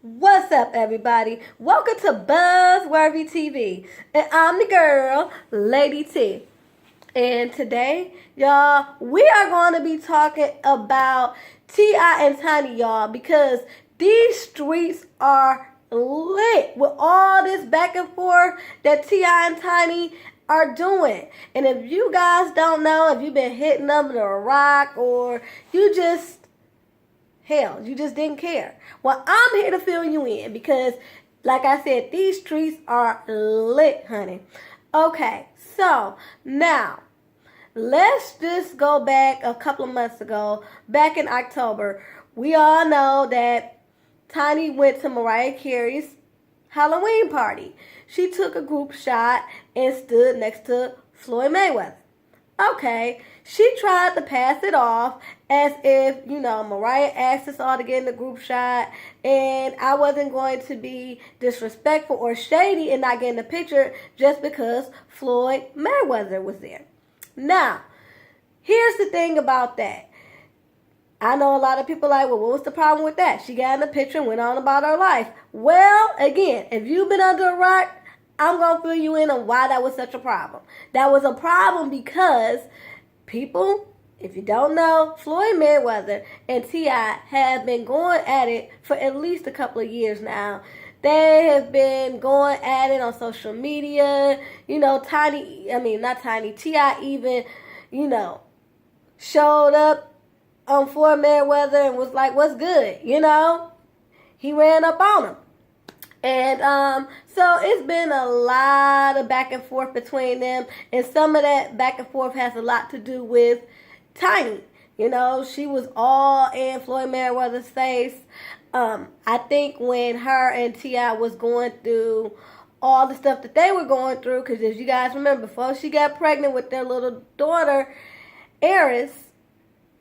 What's up, everybody? Welcome to Buzzworthy TV. And I'm the girl, Lady T. And today, y'all, we are going to be talking about T.I. and Tiny, y'all, because these streets are lit with all this back and forth that T.I. and Tiny are doing. And if you guys don't know, if you've been hitting them with a rock or you just hell, you just didn't care. Well, I'm here to fill you in because, like I said, these streets are lit, honey. Okay, so now let's just go back a couple of months ago, back in October. We all know that Tiny went to Mariah Carey's Halloween party. She took a group shot and stood next to Floyd Mayweather. Okay, she tried to pass it off as if, Mariah asked us all to get in the group shot and I wasn't going to be disrespectful or shady and not get in the picture just because Floyd Mayweather was there. Now, here's the thing about that. I know a lot of people like, well, what was the problem with that? She got in the picture and went on about her life. Well, again, if you've been under a rock, I'm going to fill you in on why that was such a problem. That was a problem because people, if you don't know, Floyd Mayweather and T.I. have been going at it for at least a couple of years now. They have been going at it on social media. T.I. even, showed up on Floyd Mayweather and was like, what's good? He ran up on him. And so it's been a lot of back and forth between them. And some of that back and forth has a lot to do with Tiny. She was all in Floyd Mayweather's face. I think when her and T.I. was going through all the stuff that they were going through, because as you guys remember, before she got pregnant with their little daughter, Eris,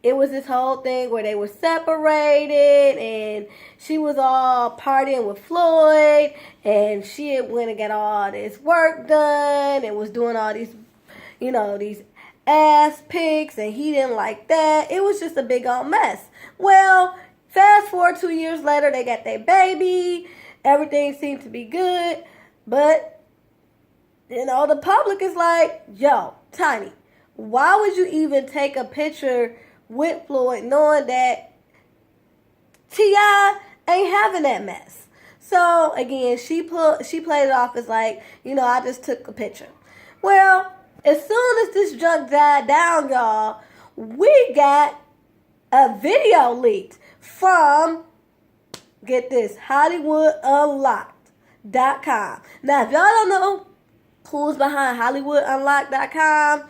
it was this whole thing where they were separated and she was all partying with Floyd and she had went and got all this work done and was doing all these, these ass pics and he didn't like that. It was just a big old mess. Well, fast forward 2 years later, they got their baby. Everything seemed to be good. But, the public is like, yo, Tiny, why would you even take a picture with Floyd knowing that T.I. ain't having that mess? So again, she played it off as like, I just took a picture. Well, as soon as this junk died down, y'all, we got a video leaked from, get this, HollywoodUnlocked.com. Now, if y'all don't know who's behind HollywoodUnlocked.com,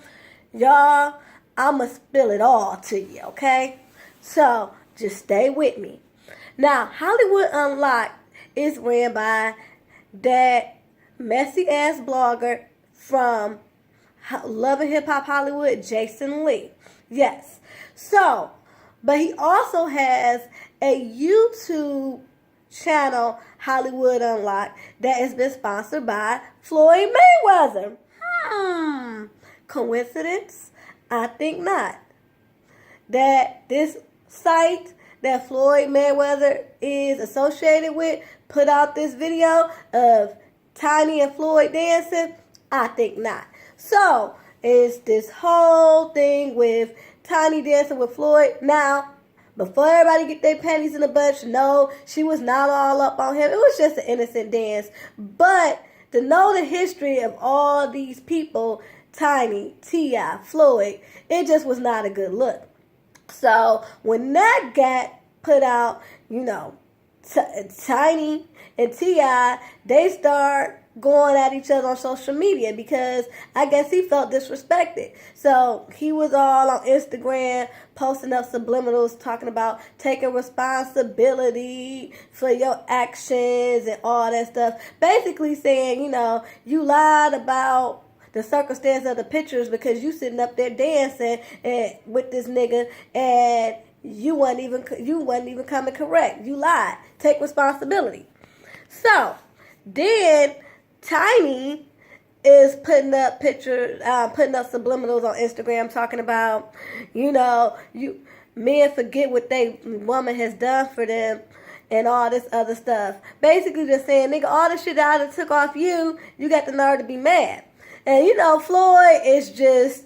y'all, I'ma spill it all to you, okay? So, just stay with me. Now, Hollywood Unlocked is ran by that messy-ass blogger from Love and Hip Hop Hollywood, Jason Lee. Yes. So, but he also has a YouTube channel, Hollywood Unlocked, that has been sponsored by Floyd Mayweather. Coincidence? I think not. That this site that Floyd Mayweather is associated with put out this video of Tiny and Floyd dancing? I think not. So, it's this whole thing with Tiny dancing with Floyd. Now, before everybody get their panties in a bunch, no, she was not all up on him. It was just an innocent dance. But to know the history of all these people, Tiny, T.I., Floyd, it just was not a good look. So when that got put out, Tiny and T.I., they start going at each other on social media because I guess he felt disrespected. So he was all on Instagram posting up subliminals talking about taking responsibility for your actions and all that stuff. Basically saying, you lied about the circumstance of the pictures because you sitting up there dancing with this nigga and you wasn't even coming correct. You lied. Take responsibility. So then Tiny is putting up pictures, putting up subliminals on Instagram talking about, men forget what they woman has done for them and all this other stuff. Basically just saying, nigga, all the shit that I done took off you, you got the nerve to be mad. And Floyd is just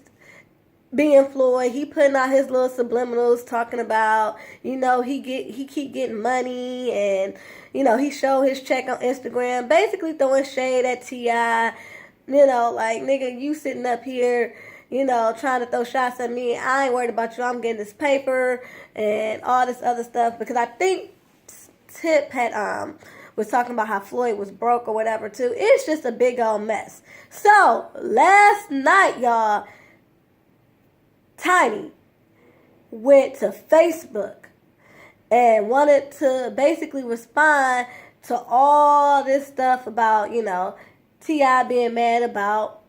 being Floyd. He putting out his little subliminals talking about, he keep getting money, and he showed his check on Instagram, basically throwing shade at T.I. Like, nigga, you sitting up here, trying to throw shots at me. I ain't worried about you. I'm getting this paper and all this other stuff, because I think Tip had was talking about how Floyd was broke or whatever too. It's just a big old mess. So last night, y'all, Tiny went to Facebook and wanted to basically respond to all this stuff about, T.I. being mad about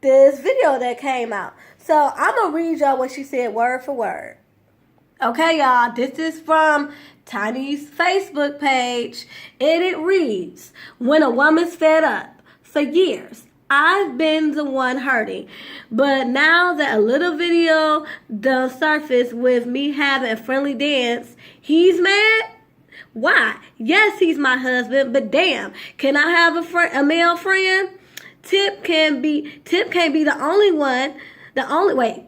this video that came out. So I'm going to read y'all what she said word for word. Okay, y'all, this is from Tiny's Facebook page, and it reads, when a woman's fed up, for years, I've been the one hurting, but now that a little video done surfaced with me having a friendly dance, he's mad? Why? Yes, he's my husband, but damn, can I have a male friend? Tip can't be the only one.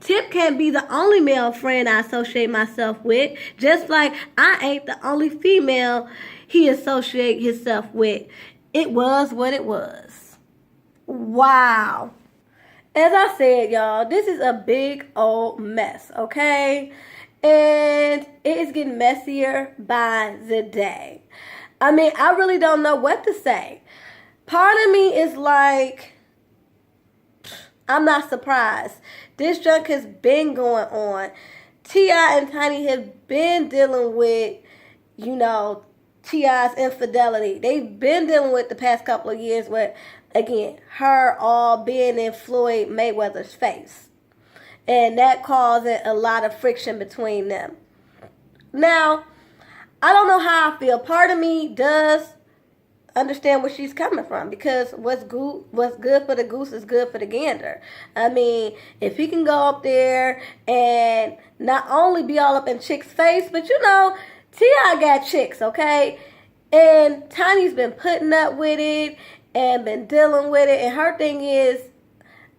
Tip can't be the only male friend I associate myself with, just like I ain't the only female he associate himself with. It was what it was. Wow. As I said, y'all, this is a big old mess, okay? And it is getting messier by the day. I mean, I really don't know what to say. Part of me is like, I'm not surprised. This junk has been going on. T.I. and Tiny have been dealing with, T.I.'s infidelity. They've been dealing with the past couple of years with, again, her all being in Floyd Mayweather's face. And that causing a lot of friction between them. Now, I don't know how I feel. Part of me does understand where she's coming from, because what's good for the goose is good for the gander. I mean, if he can go up there and not only be all up in chicks' face, but T.I. got chicks, okay? And Tiny's been putting up with it and been dealing with it. And her thing is,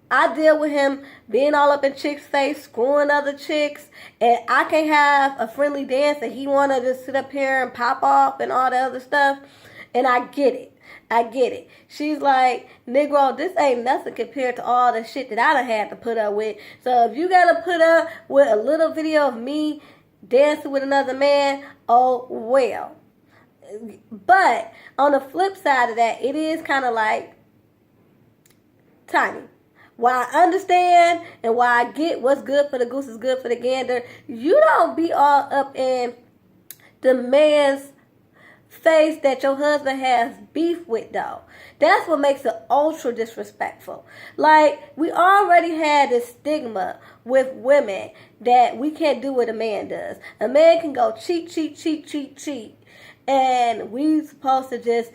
I deal with him being all up in chicks' face, screwing other chicks, and I can't have a friendly dance and he want to just sit up here and pop off and all the other stuff. And I get it. She's like, Negro, this ain't nothing compared to all the shit that I done had to put up with. So if you got to put up with a little video of me dancing with another man, oh, well. But on the flip side of that, it is kind of like, Tiny, while I understand and while I get what's good for the goose is good for the gander, you don't be all up in the man's face that your husband has beef with, though. That's what makes it ultra disrespectful. Like, we already had this stigma with women that we can't do what a man does. A man can go cheat, and we supposed to just,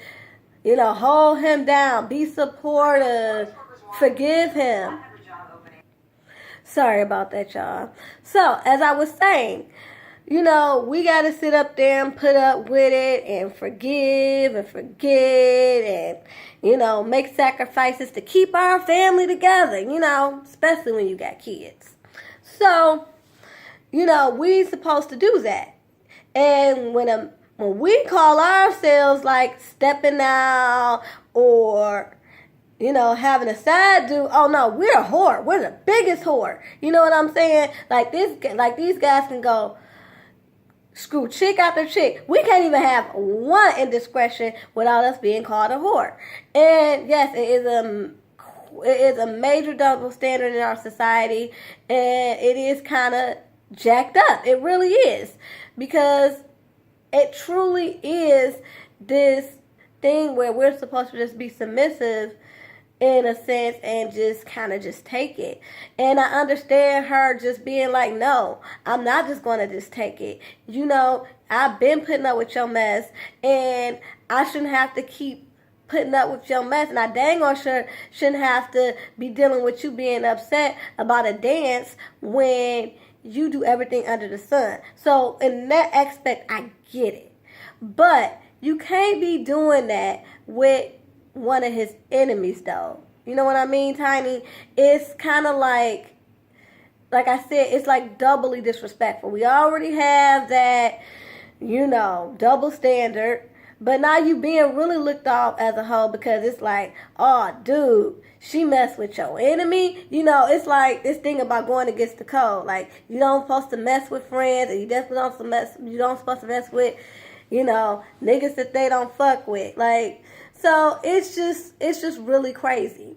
hold him down, be supportive, forgive him. Sorry about that, y'all. So, as I was saying, we got to sit up there and put up with it and forgive and forget and, make sacrifices to keep our family together, especially when you got kids. So, we supposed to do that. And when we call ourselves like stepping out or, having a side dude, oh no, we're a whore. We're the biggest whore. You know what I'm saying? Like these guys can go screw chick after chick. We can't even have one indiscretion without us being called a whore. And yes, it is a major double standard in our society, and it is kind of jacked up. It really is, because it truly is this thing where we're supposed to just be submissive in a sense and just kind of just take it. And I understand her just being like, no, I'm not just going to just take it. I've been putting up with your mess, and I shouldn't have to keep putting up with your mess. And I dang on sure shouldn't have to be dealing with you being upset about a dance when you do everything under the sun. So in that aspect, I get it. But you can't be doing that with one of his enemies, though. You know what I mean, Tiny? It's kind of like I said, it's like doubly disrespectful. We already have that, double standard. But now you being really looked off as a whole because it's like, oh, dude, she messed with your enemy. It's like this thing about going against the code. Like, you don't supposed to mess with friends, and you definitely don't supposed to mess with, niggas that they don't fuck with. Like, so it's just really crazy.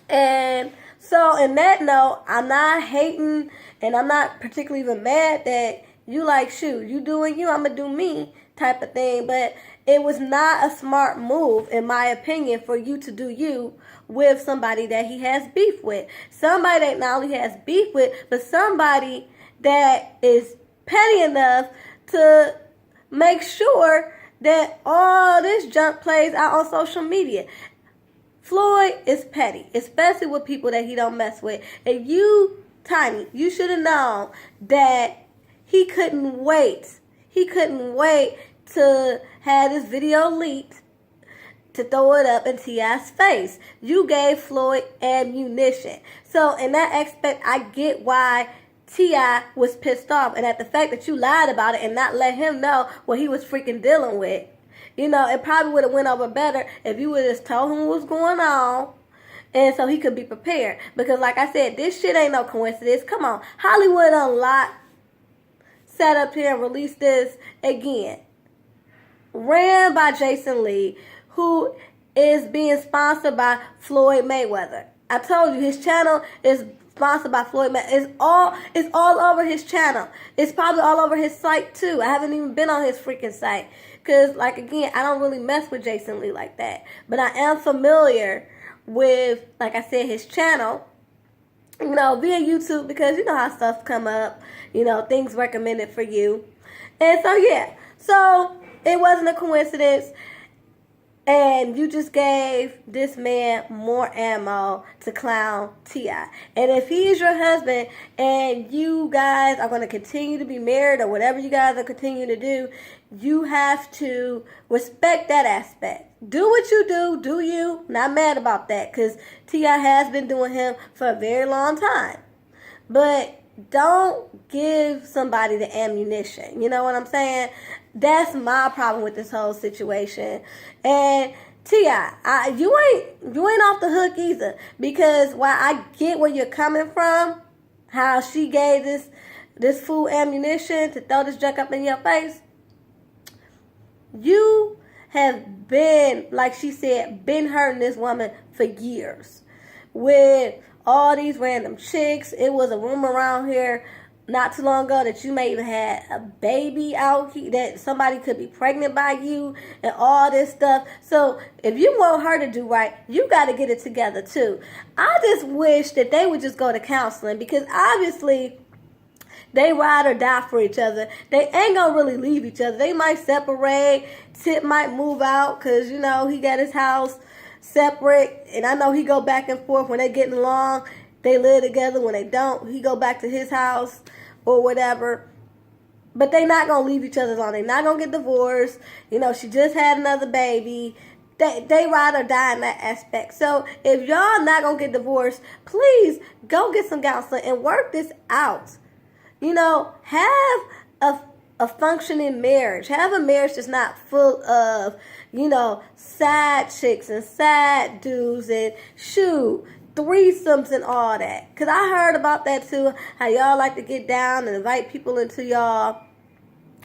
And so in that note, I'm not hating, and I'm not particularly even mad that you like, shoot, you doing you, I'm gonna do me type of thing. But it was not a smart move, in my opinion, for you to do you with somebody that he has beef with. Somebody that not only has beef with, but somebody that is petty enough to make sure that all this junk plays out on social media. Floyd is petty, especially with people that he don't mess with. And you, Tiny, you should have known that he couldn't wait. He couldn't wait to have this video leaked to throw it up in T.I.'s face. You gave Floyd ammunition. So in that aspect, I get why T.I. was pissed off. And at the fact that you lied about it and not let him know what he was freaking dealing with. It probably would have went over better if you would have just told him what was going on, and so he could be prepared. Because like I said, this shit ain't no coincidence. Come on. Hollywood Unlocked sat up here and released this again. Ran by Jason Lee, who is being sponsored by Floyd Mayweather. I told you, his channel is sponsored by Floyd Mayweather. It's all over his channel. It's probably all over his site too. I haven't even been on his freaking site. Because, again, I don't really mess with Jason Lee like that. But I am familiar with, like I said, his channel, via YouTube, because you know how stuff come up, things recommended for you. And so, yeah. So, it wasn't a coincidence. And you just gave this man more ammo to clown T.I. And if he is your husband and you guys are going to continue to be married or whatever you guys are continuing to do, you have to respect that aspect. Do what you do you. Not mad about that because T.I. has been doing him for a very long time. But don't give somebody the ammunition. You know what I'm saying? That's my problem with this whole situation. And T.I., you ain't off the hook either. Because while I get where you're coming from, how she gave this fool ammunition to throw this junk up in your face, you have been, like she said, been hurting this woman for years. With all these random chicks. It was a rumor around here not too long ago that you may even had a baby out here, that somebody could be pregnant by you and all this stuff. So if you want her to do right, you got to get it together too. I just wish that they would just go to counseling because obviously they ride or die for each other. They ain't gonna really leave each other. They might separate. Tip might move out because, he got his house separate, and I know he go back and forth. When they getting along, they live together. When they don't, he go back to his house or whatever. But they not gonna leave each other alone. They not gonna get divorced. She just had another baby. They ride or die in that aspect. So if y'all not gonna get divorced, please go get some counseling and work this out. Have a functioning marriage. Have a marriage that's not full of, side chicks and side dudes and threesomes and all that. Because I heard about that too, how y'all like to get down and invite people into y'all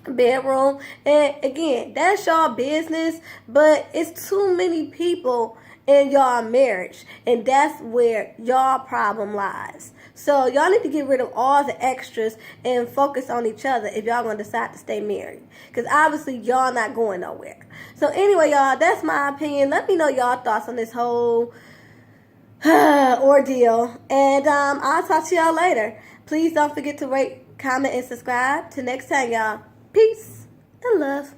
bedroom. And again, that's y'all business, but it's too many people in y'all marriage, and that's where y'all problem lies. So y'all need to get rid of all the extras and focus on each other if y'all gonna decide to stay married, because obviously y'all not going nowhere. So anyway, y'all, that's my opinion. Let me know y'all thoughts on this whole ordeal, and I'll talk to y'all later. Please don't forget to rate, comment, and subscribe. Till next time, y'all. Peace and love.